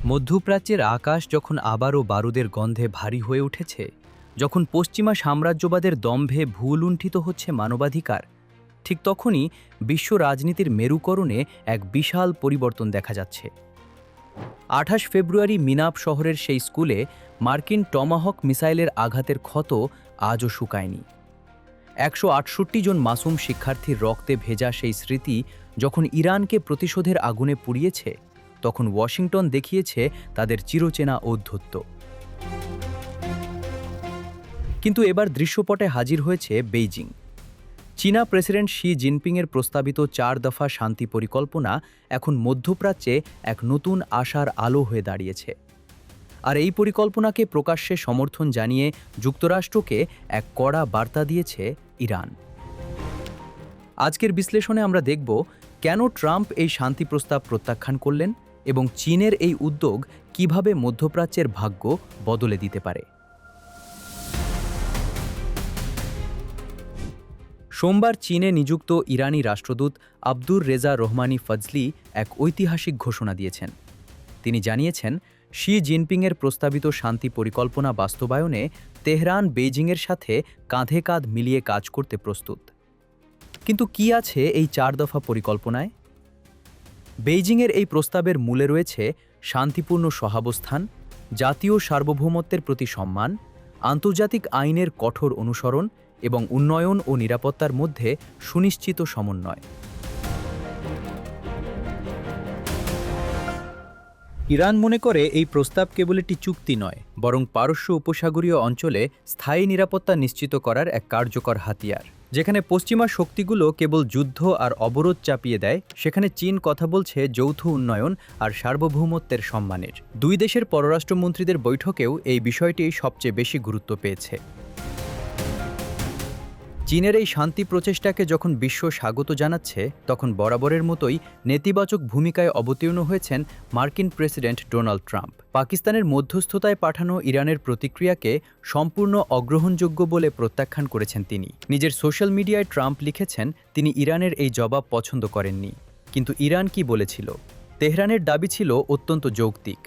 মধ্যপ্রাচ্যের আকাশ যখন আবারও বারুদের গন্ধে ভারী হয়ে উঠেছে, যখন পশ্চিমা সাম্রাজ্যবাদের দম্ভে ভূলুণ্ঠিত হচ্ছে মানবাধিকার, ঠিক তখনই বিশ্ব রাজনীতির মেরুকরণে এক বিশাল পরিবর্তন দেখা যাচ্ছে। ২৮ ফেব্রুয়ারি মিনাপ শহরের সেই স্কুলে মার্কিন টমাহক মিসাইলের আঘাতের ক্ষত আজও শুকায়নি। ১৬৮ জন মাসুম শিক্ষার্থীর রক্তে ভেজা সেই স্মৃতি যখন ইরানকে প্রতিশোধের আগুনে পুড়িয়েছে, তখন ওয়াশিংটন দেখিয়েছে তাদের চিরচেনা ঔদ্ধত্য। কিন্তু এবার দৃশ্যপটে হাজির হয়েছে বেইজিং। চীনা প্রেসিডেন্ট শি জিনপিংয়ের প্রস্তাবিত ৪ দফা শান্তি পরিকল্পনা এখন মধ্যপ্রাচ্যে এক নতুন আশার আলো হয়ে দাঁড়িয়েছে। আর এই পরিকল্পনাকে প্রকাশ্যে সমর্থন জানিয়ে যুক্তরাষ্ট্রকে এক কড়া বার্তা দিয়েছে ইরান। আজকের বিশ্লেষণে আমরা দেখব কেন ট্রাম্প এই শান্তি প্রস্তাব প্রত্যাখ্যান করলেন এবং চীনের এই উদ্যোগ কিভাবে মধ্যপ্রাচ্যের ভাগ্য বদলে দিতে পারে। সোমবার চীনে নিযুক্ত ইরানি রাষ্ট্রদূত আব্দুর রেজা রহমানি ফজলি এক ঐতিহাসিক ঘোষণা দিয়েছেন। তিনি জানিয়েছেন, শি জিনপিংয়ের প্রস্তাবিত শান্তি পরিকল্পনা বাস্তবায়নে তেহরান বেইজিংয়ের সাথে কাঁধে কাঁধ মিলিয়ে কাজ করতে প্রস্তুত। কিন্তু কি আছে এই ৪ দফা পরিকল্পনায়? বেইজিংয়ের এই প্রস্তাবের মূলে রয়েছে শান্তিপূর্ণ সহাবস্থান, জাতীয় সার্বভৌমত্বের প্রতি সম্মান, আন্তর্জাতিক আইনের কঠোর অনুসরণ এবং উন্নয়ন ও নিরাপত্তার মধ্যে সুনিশ্চিত সমন্বয়। ইরান মনে করে এই প্রস্তাব কেবল একটি চুক্তি নয়, বরং পারস্য উপসাগরীয় অঞ্চলে স্থায়ী নিরাপত্তা নিশ্চিত করার এক কার্যকর হাতিয়ার। যেখানে পশ্চিমা শক্তিগুলো কেবল যুদ্ধ আর অবরোধ চাপিয়ে দেয়, সেখানে চীন কথা বলছে যৌথ উন্নয়ন আর সার্বভৌমত্বের সম্মানের। দুই দেশের পররাষ্ট্রমন্ত্রীদের বৈঠকেও এই বিষয়টি সবচেয়ে বেশি গুরুত্ব পেয়েছে। চীনের এই শান্তি প্রচেষ্টাকে যখন বিশ্ব স্বাগত জানাচ্ছে, তখন বরাবরের মতোই নেতিবাচক ভূমিকায় অবতীর্ণ হয়েছেন মার্কিন প্রেসিডেন্ট ডোনাল্ড ট্রাম্প। পাকিস্তানের মধ্যস্থতায় পাঠানো ইরানের প্রতিক্রিয়াকে সম্পূর্ণ অগ্রহণযোগ্য বলে প্রত্যাখ্যান করেছেন তিনি। নিজের সোশ্যাল মিডিয়ায় ট্রাম্প লিখেছেন তিনি ইরানের এই জবাব পছন্দ করেননি। কিন্তু ইরান কি বলেছিল? তেহরানের দাবি ছিল অত্যন্ত যৌক্তিক।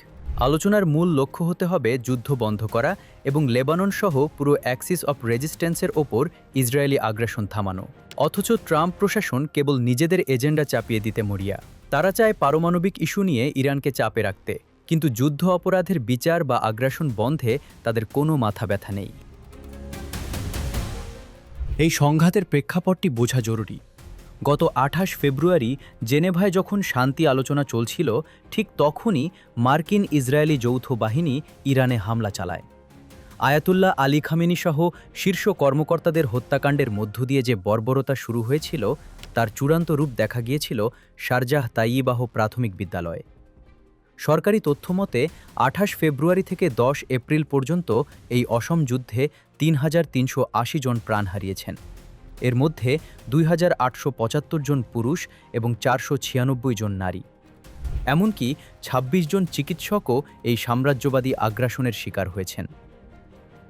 আলোচনার মূল লক্ষ্য হতে হবে যুদ্ধ বন্ধ করা এবং লেবানন সহ পুরো অ্যাক্সিস অফ রেজিস্ট্যান্সের ওপর ইসরায়েলি আগ্রাসন থামানো। অথচ ট্রাম্প প্রশাসন কেবল নিজেদের এজেন্ডা চাপিয়ে দিতে মরিয়া। তারা চায় পারমাণবিক ইস্যু নিয়ে ইরানকে চাপে রাখতে, কিন্তু যুদ্ধ অপরাধের বিচার বা আগ্রাসন বন্ধে তাদের কোনো মাথা ব্যথা নেই। এই সংঘাতের প্রেক্ষাপটটি বোঝা জরুরি। গত ২৮ ফেব্রুয়ারি জেনেভায় যখন শান্তি আলোচনা চলছিল, ঠিক তখনই মার্কিন ইসরায়েলি যৌথ বাহিনী ইরানে হামলা চালায়। আয়াতুল্লাহ আলী খামেনি সহ শীর্ষ কর্মকর্তাদের হত্যাকাণ্ডের মধ্য দিয়ে যে বর্বরতা শুরু হয়েছিল, তার চূড়ান্ত রূপ দেখা গিয়েছিল শারজাহ তাইয়িবাহ প্রাথমিক বিদ্যালয়ে। সরকারি তথ্যমতে ২৮ ফেব্রুয়ারি থেকে ১০ এপ্রিল পর্যন্ত এই অসম যুদ্ধে ৩,৩৮০ জন প্রাণ হারিয়েছেন। এর মধ্যে ২,৮৭৫ জন পুরুষ এবং ৪৯৬ জন নারী। এমনকি ২৬ জন চিকিৎসকও এই সাম্রাজ্যবাদী আগ্রাসনের শিকার হয়েছেন।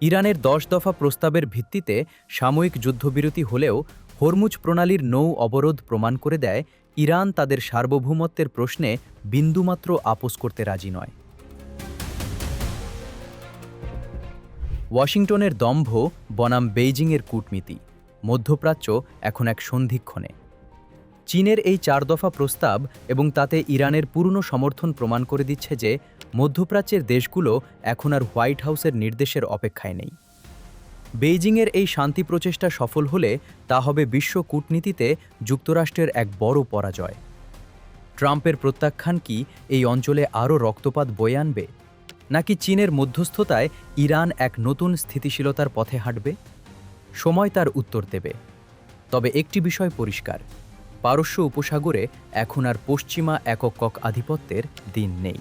ইরানের ১০ দফা প্রস্তাবের ভিত্তিতে সাময়িক যুদ্ধবিরতি হলেও হরমুজ প্রণালীর নৌ অবরোধ প্রমাণ করে দেয় ইরান তাদের সার্বভৌমত্বের প্রশ্নে বিন্দুমাত্র আপোস করতে রাজি নয়। ওয়াশিংটনের দম্ভ বনাম বেইজিংয়ের কূটনীতি, মধ্যপ্রাচ্য এখন এক সন্ধিক্ষণে। চীনের এই ৪ দফা প্রস্তাব এবং তাতে ইরানের পূর্ণ সমর্থন প্রমাণ করে দিচ্ছে যে মধ্যপ্রাচ্যের দেশগুলো এখন আর হোয়াইট হাউসের নির্দেশের অপেক্ষায় নেই। বেইজিংয়ের এই শান্তি প্রচেষ্টা সফল হলে তা হবে বিশ্ব কূটনীতিতে যুক্তরাষ্ট্রের এক বড় পরাজয়। ট্রাম্পের প্রত্যাখ্যান কি এই অঞ্চলে আরও রক্তপাত বয়ে আনবে, নাকি চীনের মধ্যস্থতায় ইরান এক নতুন স্থিতিশীলতার পথে হাঁটবে? সময় তার উত্তর দেবে। তবে একটি বিষয় পরিষ্কার, পারস্য উপসাগরে এখন আর পশ্চিমা একক আধিপত্যের দিন নেই।